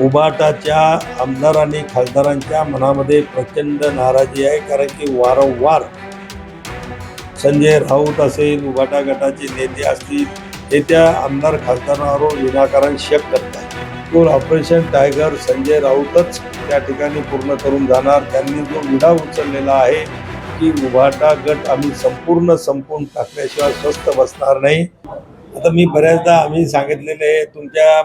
उभाटाच्या आमदार आणि खासदारांच्या मनामध्ये प्रचंड नाराजी आहे, कारण की वारंवार संजय राऊत असेल, उभाटा गटाचे नेते असतील, हे त्या आमदार खासदारांवर विनाकारण शक करत आहेत. तो ऑपरेशन टायगर संजय राऊतच त्या ठिकाणी पूर्ण करून जाणार. त्यांनी जो विडा उचललेला आहे की उभाटा गट आम्ही संपूर्ण संपवून टाकल्याशिवाय स्वस्थ बसणार नाही. आता मी बऱ्याचदा आम्ही सांगितलेले तुमच्या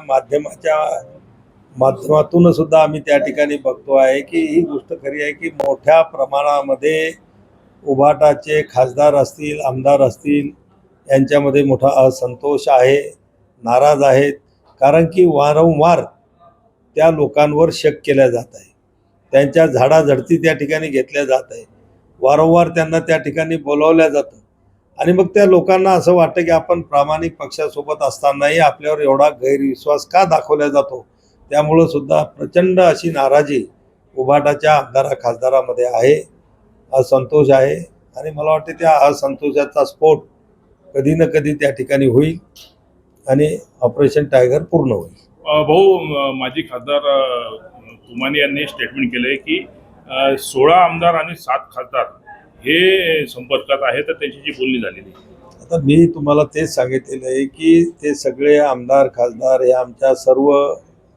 माध्यमातून सुद्धा आम्ही त्या ठिकाणी बघतो आहे की ही गोष्ट खरी आहे की मोठ्या प्रमाणामध्ये उभाटाचे खासदार असतील, आमदार असतील, यांच्यामध्ये मोठा असंतोष आहे, नाराज आहेत. कारण की वारंवार त्या लोकांवर शक केल्या जात आहे, त्यांच्या झाडाझडती त्या ठिकाणी घेतल्या जात आहे, वारंवार त्यांना त्या ठिकाणी बोलावल्या जातं आणि मग त्या लोकांना असं वाटतं की आपण प्रामाणिक पक्षासोबत असतानाही आपल्यावर एवढा गैरविश्वास का दाखवला जातो. त्यामुळं सुद्धा प्रचंड अशी नाराजी उभाटाच्या आमदारा खासदारामध्ये आहे, असंतोष आहे आणि मला वाटते त्या असंतोषाचा स्फोट कधी ना कधी त्या ठिकाणी होईल आणि ऑपरेशन टायगर पूर्ण होईल. भाऊ, माजी खासदार तुमाने यांनी स्टेटमेंट केलंय की 16 आमदार आणि 7 खासदार हे संपर्कात आहेत, तर त्यांची जी बोलणी झालेली. आता मी तुम्हाला तेच सांगितलेलं आहे की ते सगळे आमदार खासदार हे आमच्या सर्व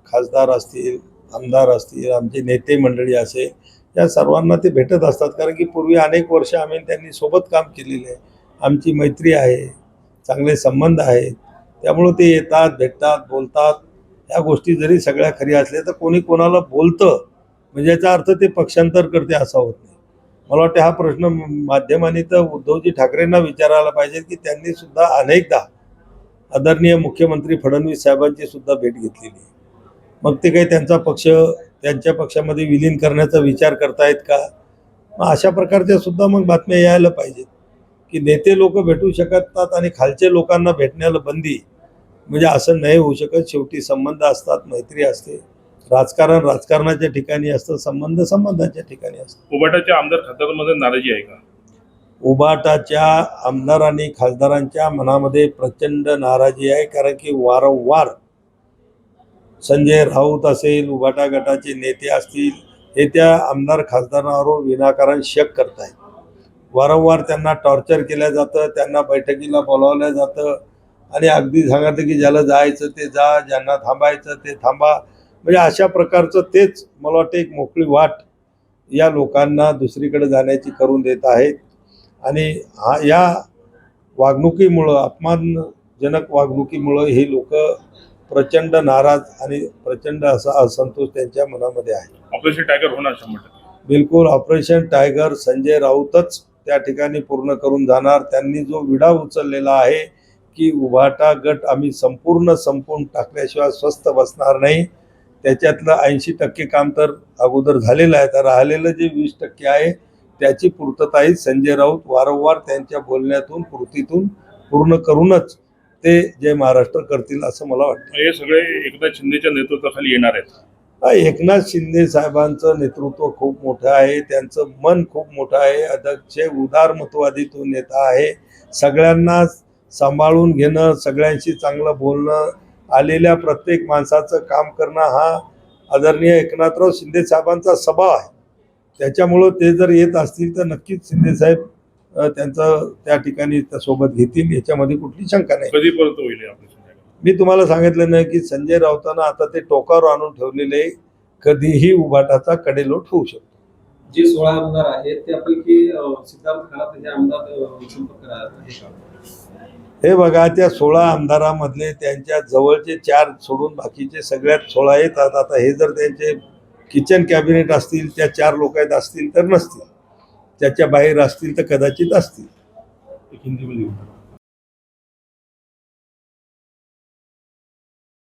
खासदार असतील, आमदार असतील, आमचे नेते मंडळी असेल, या सर्वांना ते भेटत असतात. कारण की पूर्वी अनेक वर्ष आम्ही त्यांनी सोबत काम केलेले आहे, आमची मैत्री आहे, चांगले संबंध आहेत. त्यामुळं ते येतात, भेटतात, बोलतात. ह्या गोष्टी जरी सगळ्या खऱ्या असल्या तर कोणी कोणाला बोलतं म्हणजे याचा अर्थ ते पक्षांतर करते असा होत नाही. मला वाटतं हा प्रश्न माध्यमांनी तर उद्धवजी ठाकरेंना विचारायला पाहिजे की त्यांनी सुद्धा अनेकदा आदरणीय मुख्यमंत्री फडणवीस साहेबांची सुद्धा भेट घेतलेली आहे. मग ते काही त्यांचा पक्ष त्यांच्या पक्षामध्ये विलीन करण्याचा विचार करतायत का? मग अशा प्रकारच्या सुद्धा मग बातम्या यायला पाहिजेत की नेते लोक भेटू शकतात आणि खालचे लोकांना भेटण्याला बंदी, म्हणजे असं नाही होऊ शकत. शेवटी संबंध असतात, मैत्री असते, राजकारण राजकारणाच्या ठिकाणी असतं, संबंध संबंधाच्या ठिकाणी असतं. उभाटाच्या आमदार खासदारांमध्ये नाराजी आहे का? उभाटाच्या आमदार आणि खासदारांच्या मनामध्ये प्रचंड नाराजी आहे, कारण की वारंवार संजय राऊत असेल, उभाटा गटाचे नेते असतील, हे त्या आमदार खासदारांवर विनाकारण शक करत आहेत. वारंवार त्यांना टॉर्चर केलं जातं, त्यांना बैठकीला बोलावलं जातं आणि अगदी सांगितलं की ज्याला जायचं ते जा, ज्यांना थांबायचं ते थांबा. म्हणजे अशा प्रकारचं तेच मला वाटतं एक मोकळी वाट या लोकांना दुसरीकडे जाण्याची करून देत आहेत. आणि या वागणुकीमुळं, अपमानजनक वागणुकीमुळं ही लोक प्रचंड नाराज आणि प्रचंड असा असंतोष त्यांच्या मनामध्ये आहे. ऑपरेशन टायगर होणार 100%. बिलकुल ऑपरेशन टायगर संजय राऊतच त्या ठिकाणी पूर्ण करून जाणार. त्यांनी जो विडा उचललेला आहे की उभाटा गट आम्ही संपूर्ण संपवून टाकल्याशिवाय स्वस्थ बसणार नाही, त्याच्यातलं 80% काम तर अगोदर झालेलं आहे. तर राहिलेलं जे 20% आहे त्याची पूर्तताही संजय राऊत वारंवार त्यांच्या बोलण्यातून कृतीतून पूर्ण करूनच ते जय महाराष्ट्र करतील असं मला वाटतं. हे सगळे एकनाथ शिंदेच्या नेतृत्वाखाली येणार आहेत. एकनाथ शिंदे साहेबांचं नेतृत्व खूप मोठं आहे, त्यांचं मन खूप मोठं आहे, अध्यक्ष उदारमतवादी तो नेता आहे. सगळ्यांना सांभाळून घेणं, सगळ्यांशी चांगलं बोलणं, आलेल्या प्रत्येक माणसाचं काम करणं हा आदरणीय एकनाथराव शिंदे साहेबांचा स्वभाव आहे. त्याच्यामुळं ते जर येत असतील तर नक्कीच शिंदेसाहेब त्यांचं त्या ठिकाणी सोबत घेतील, याच्यामध्ये कुठली शंका नाही. कधीपर्यंत होईल ऑपरेशन? मी तुम्हाला सांगितलं नाही की संजय राऊतांना आता ते टोकावर आणून ठेवलेले, कधीही उभाटाचा कडेलोट होऊ शकतो. जे 16 आमदार आहेत त्यापैकी सिद्धार्थ खरात हे आमदार संपर्क आहे का? हे बघा, त्या 16 आमदारामधले त्यांच्या जवळचे 4 सोडून बाकीचे सगळ्यात 16 येतात. आता हे जर त्यांचे किचन कॅबिनेट असतील, त्या 4 लोकांत असतील तर नसतील, त्याच्या बाहेर असतील तर कदाचित असतील. हिंदीमध्ये